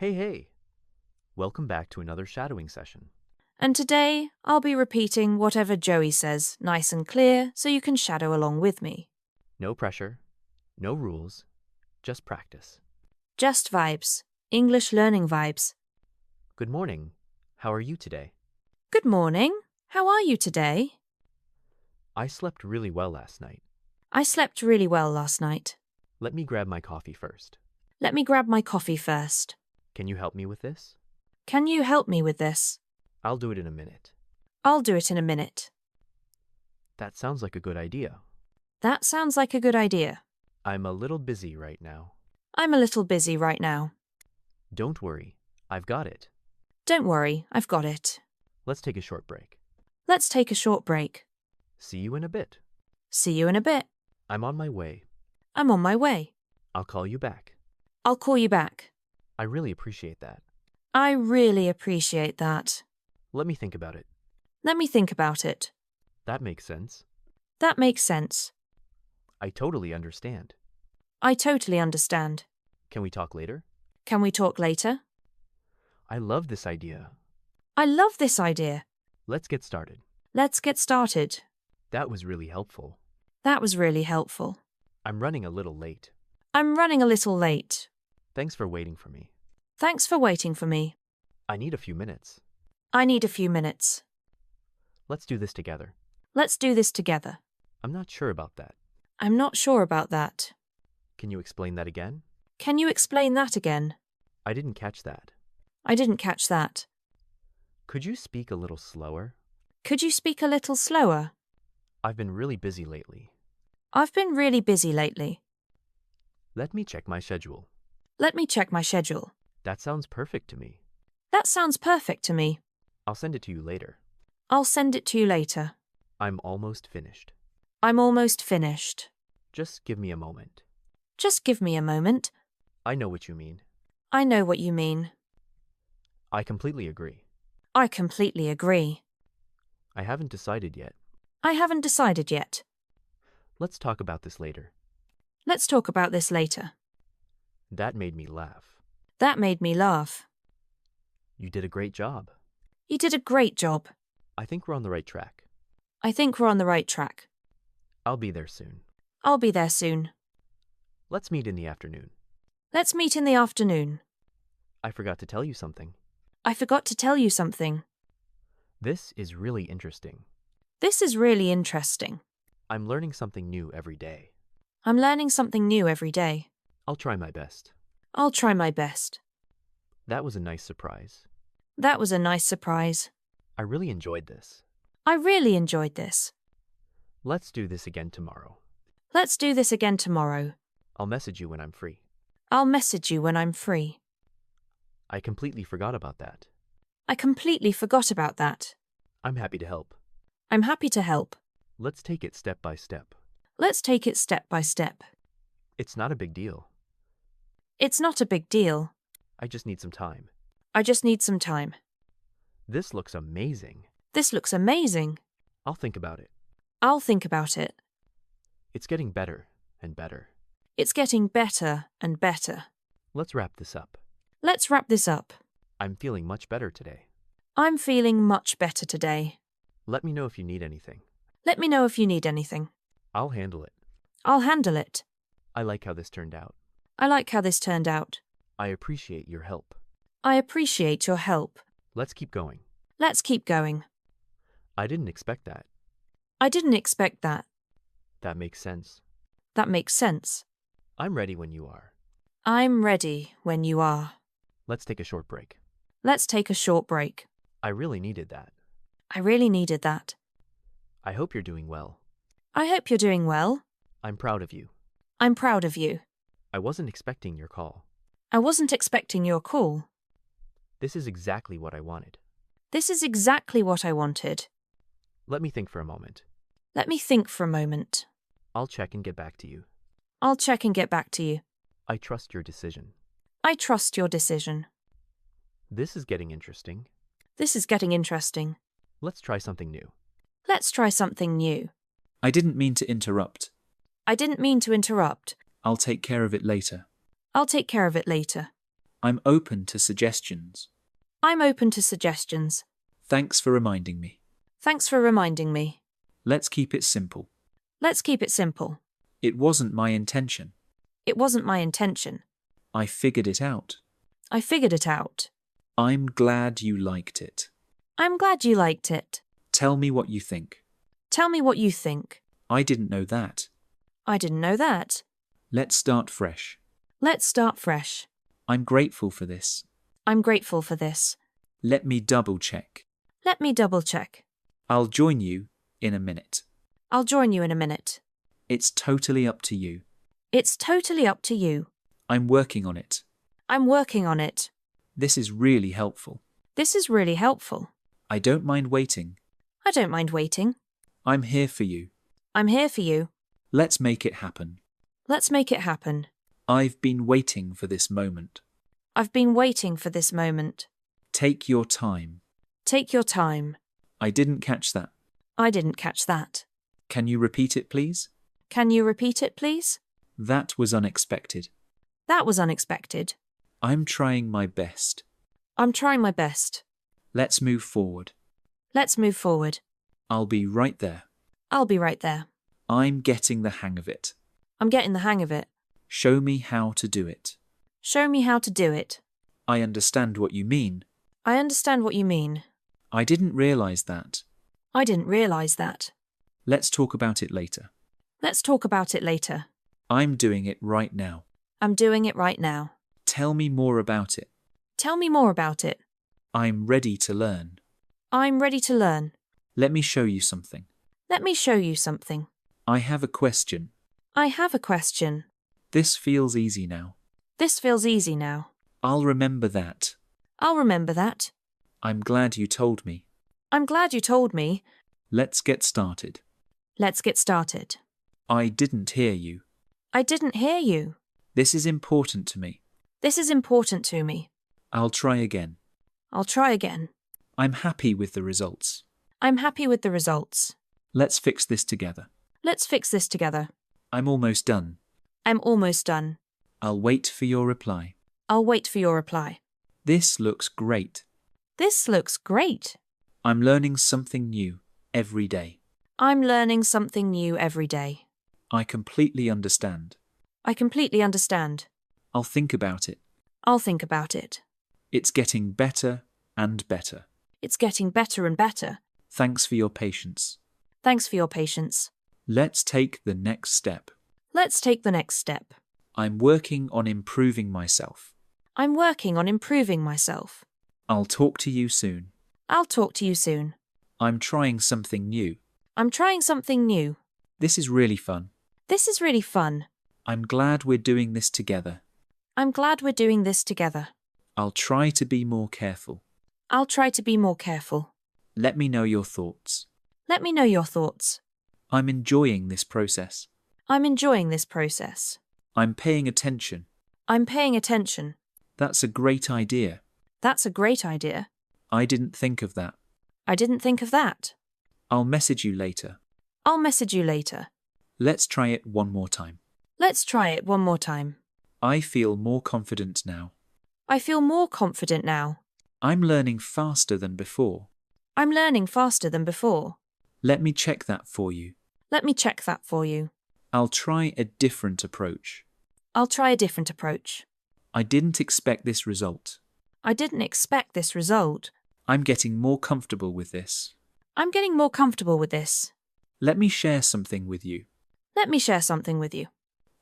Hey. Welcome back to another shadowing session. And today, I'll be repeating whatever Joey says, nice and clear, so you can shadow along with me. No pressure, no rules, just practice. Just vibes. English learning vibes. Good morning. How are you today? Good morning. How are you today? I slept really well last night. I slept really well last night. Let me grab my coffee first. Let me grab my coffee first. Can you help me with this? Can you help me with this? I'll do it in a minute. I'll do it in a minute. That sounds like a good idea. That sounds like a good idea. I'm a little busy right now. I'm a little busy right now. Don't worry, I've got it. Don't worry, I've got it. Let's take a short break. Let's take a short break. See you in a bit. See you in a bit. I'm on my way. I'm on my way. I'll call you back. I'll call you back. I really appreciate that. I really appreciate that. Let me think about it. Let me think about it. That makes sense. That makes sense. I totally understand. I totally understand. Can we talk later? Can we talk later? I love this idea. I love this idea. Let's get started. Let's get started. That was really helpful. That was really helpful. I'm running a little late. I'm running a little late. Thanks for waiting for me. Thanks for waiting for me. I need a few minutes. I need a few minutes. Let's do this together. Let's do this together. I'm not sure about that. I'm not sure about that. Can you explain that again? Can you explain that again? I didn't catch that. I didn't catch that. Could you speak a little slower? Could you speak a little slower? I've been really busy lately. I've been really busy lately. Let me check my schedule. Let me check my schedule. That sounds perfect to me. That sounds perfect to me. I'll send it to you later. I'll send it to you later. I'm almost finished. I'm almost finished. Just give me a moment. Just give me a moment. I know what you mean. I know what you mean. I completely agree. I completely agree. I haven't decided yet. I haven't decided yet. Let's talk about this later. Let's talk about this later. That made me laugh. That made me laugh. You did a great job. You did a great job. I think we're on the right track. I think we're on the right track. I'll be there soon. I'll be there soon. Let's meet in the afternoon. Let's meet in the afternoon. I forgot to tell you something. I forgot to tell you something. This is really interesting. This is really interesting. I'm learning something new every day. I'm learning something new every day. I'll try my best. I'll try my best. That was a nice surprise. That was a nice surprise. I really enjoyed this. I really enjoyed this. Let's do this again tomorrow. Let's do this again tomorrow. I'll message you when I'm free. I'll message you when I'm free. I completely forgot about that. I completely forgot about that. I'm happy to help. I'm happy to help. Let's take it step by step. Let's take it step by step. It's not a big deal. It's not a big deal. I just need some time. I just need some time. This looks amazing. This looks amazing. I'll think about it. I'll think about it. It's getting better and better. It's getting better and better. Let's wrap this up. Let's wrap this up. I'm feeling much better today. I'm feeling much better today. Let me know if you need anything. Let me know if you need anything. I'll handle it. I'll handle it. I like how this turned out. I like how this turned out. I appreciate your help. I appreciate your help. Let's keep going. Let's keep going. I didn't expect that. I didn't expect that. That makes sense. That makes sense. I'm ready when you are. I'm ready when you are. Let's take a short break. Let's take a short break. I really needed that. I really needed that. I hope you're doing well. I hope you're doing well. I'm proud of you. I'm proud of you. I wasn't expecting your call. I wasn't expecting your call. This is exactly what I wanted. This is exactly what I wanted. Let me think for a moment. Let me think for a moment. I'll check and get back to you. I'll check and get back to you. I trust your decision. I trust your decision. This is getting interesting. This is getting interesting. Let's try something new. Let's try something new. I didn't mean to interrupt. I didn't mean to interrupt. I'll take care of it later. I'll take care of it later. I'm open to suggestions. I'm open to suggestions. Thanks for reminding me. Thanks for reminding me. Let's keep it simple. Let's keep it simple. It wasn't my intention. It wasn't my intention. I figured it out. I figured it out. I'm glad you liked it. I'm glad you liked it. Tell me what you think. Tell me what you think. I didn't know that. I didn't know that. Let's start fresh. Let's start fresh. I'm grateful for this. I'm grateful for this. Let me double check. Let me double check. I'll join you in a minute. I'll join you in a minute. It's totally up to you. It's totally up to you. I'm working on it. I'm working on it. This is really helpful. This is really helpful. I don't mind waiting. I don't mind waiting. I'm here for you. I'm here for you. Let's make it happen. Let's make it happen. I've been waiting for this moment. I've been waiting for this moment. Take your time. Take your time. I didn't catch that. I didn't catch that. Can you repeat it, please? Can you repeat it, please? That was unexpected. That was unexpected. I'm trying my best. I'm trying my best. Let's move forward. Let's move forward. I'll be right there. I'll be right there. I'm getting the hang of it. I'm getting the hang of it. Show me how to do it. Show me how to do it. I understand what you mean. I understand what you mean. I didn't realize that. I didn't realize that. Let's talk about it later. Let's talk about it later. I'm doing it right now. I'm doing it right now. Tell me more about it. Tell me more about it. I'm ready to learn. I'm ready to learn. Let me show you something. Let me show you something. I have a question. I have a question. This feels easy now. This feels easy now. I'll remember that. I'll remember that. I'm glad you told me. I'm glad you told me. Let's get started. Let's get started. I didn't hear you. I didn't hear you. This is important to me. This is important to me. I'll try again. I'll try again. I'm happy with the results. I'm happy with the results. Let's fix this together. Let's fix this together. I'm almost done. I'm almost done. I'll wait for your reply. I'll wait for your reply. This looks great. This looks great. I'm learning something new every day. I'm learning something new every day. I completely understand. I completely understand. I'll think about it. I'll think about it. It's getting better and better. It's getting better and better. Thanks for your patience. Thanks for your patience. Let's take the next step. Let's take the next step. I'm working on improving myself. I'm working on improving myself. I'll talk to you soon. I'll talk to you soon. I'm trying something new. I'm trying something new. This is really fun. This is really fun. I'm glad we're doing this together. I'm glad we're doing this together. I'll try to be more careful. I'll try to be more careful. Let me know your thoughts. Let me know your thoughts. I'm enjoying this process. I'm enjoying this process. I'm paying attention. I'm paying attention. That's a great idea. That's a great idea. I didn't think of that. I didn't think of that. I'll message you later. I'll message you later. Let's try it one more time. Let's try it one more time. I feel more confident now. I feel more confident now. I'm learning faster than before. I'm learning faster than before. Let me check that for you. Let me check that for you. I'll try a different approach. I'll try a different approach. I didn't expect this result. I didn't expect this result. I'm getting more comfortable with this. I'm getting more comfortable with this. Let me share something with you. Let me share something with you.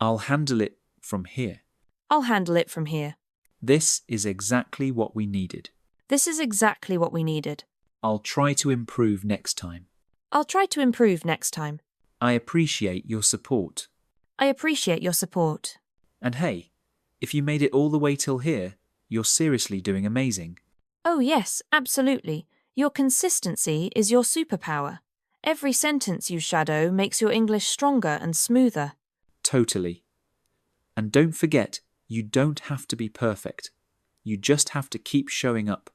I'll handle it from here. I'll handle it from here. This is exactly what we needed. This is exactly what we needed. I'll try to improve next time. I'll try to improve next time. I appreciate your support. I appreciate your support. And hey, if you made it all the way till here, you're seriously doing amazing. Oh yes, absolutely. Your consistency is your superpower. Every sentence you shadow makes your English stronger and smoother. Totally. And don't forget, you don't have to be perfect. You just have to keep showing up.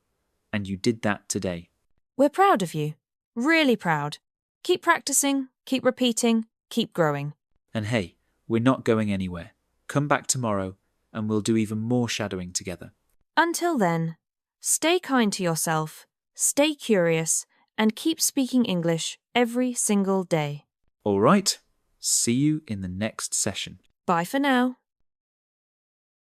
And you did that today. We're proud of you. Really proud. Keep practicing, keep repeating, keep growing. And hey, we're not going anywhere. Come back tomorrow and we'll do even more shadowing together. Until then, stay kind to yourself, stay curious, and keep speaking English every single day. All right, see you in the next session. Bye for now.